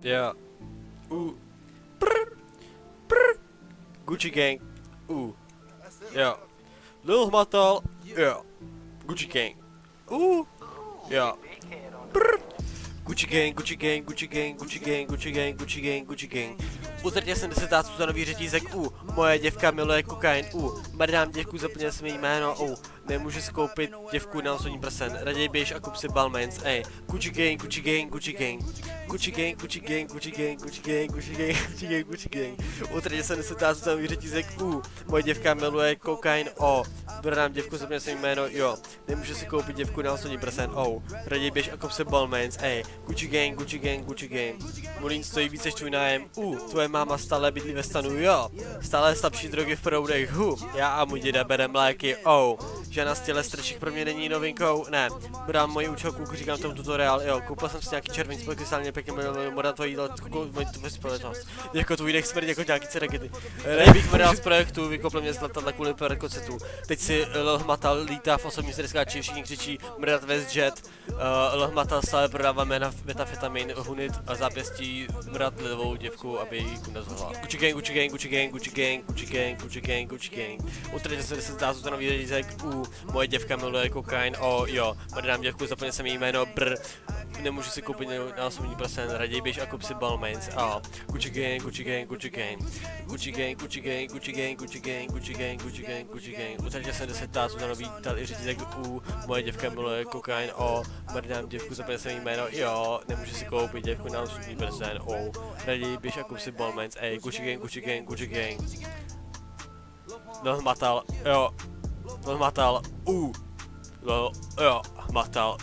Jo. Prr. Prr. Gucci Gang. Jo. Lil Hmatal. Jo. Gucci Gang. Jo. Prr. Gucci Gang, Gucci Gang, Gucci Gang, Gucci Gang, Gucci Gang, Gucci Gang, Gucci Gang. Utrtě jsem 10. Suzanový řetízek, moje děvka miluje kokain, mrdám děvku, zaplnil jsem její jméno, nemůžu si koupit děvku na osobní prsen, raději běž a kup si Balmains, Gucci Gang, Gucci Gang, Gucci Gang. Gucci Gang, Gucci Gang, Gucci Gang, Gucci Gang, Gucci Gang, Gucci Gang, Gucci Gang. Utrtě jsem 10. Suzanový řetízek, moje děvka miluje kokain, mrdám děvku, zaplnil jsem její jméno, jo, nemůžu si koupit děvku na osobní prsen, raději běž a kup si Balmains, Gucci Gang, Gucci Gang, Gucci Gang. Mulín stojí více než tvůj nájem, tvoje máma stále bydlí ve stanu, jo. Stále slabší drogy v proudech, já a můj děda berem léky, Žena z těle strčích pro mě není novinkou, ne. Brám moji učitelku, říkám tomu tutoriál, jo. Koupil jsem si nějaký červený spolek, krystalně pěkně moda tvojí jídlo, moji společnost. Jako tvůj dech smrdí jako nějaký cerekety. Nejbych mrdal z projektu, vykopl mě z letadla kvůli perkocetu. Teď si Lil Hmatal lítá v osobní srdskáči, všichni křičí mrdat WestJet. Lil Hmatal stále prodává metafetamin, hunit a zápěstí mrdat lidovou děvku, aby jí kunda zhovala. Gucci Gang, Gucci Gang, Gucci Gang, Gucci Gang, Gucci Gang, Gucci Gang, Gucci Gang. Utrtě se 10. Suzanový řetízek, moje děvka miluje kokain, jo. Mrdám děvku, zaplnil jsem jí jméno, nemůžu si koupit na osobní prsen, raději běž a kup si Balmains, Gucci Gang, Gucci Gang, Gucci Gang. Gucci Gang, Gucci Gang, Gucci Gang, Gucci Gang, Gucci Gang, Gucci Gang, Gucci Gang. Utrtě se 10. Suzanový řetízek, moje děvka miluje kokain, mrdám děvku, zaplnil jsem jí jméno, jo. Nemůžu si koupit děvku na osobní prsen, raději běž a kup si Balmains, Gucci Gang, Gucci Gang, Gucci Gang. Lil Hmatal, jo. Lil Hmatal, Lil, jo, Hmatal,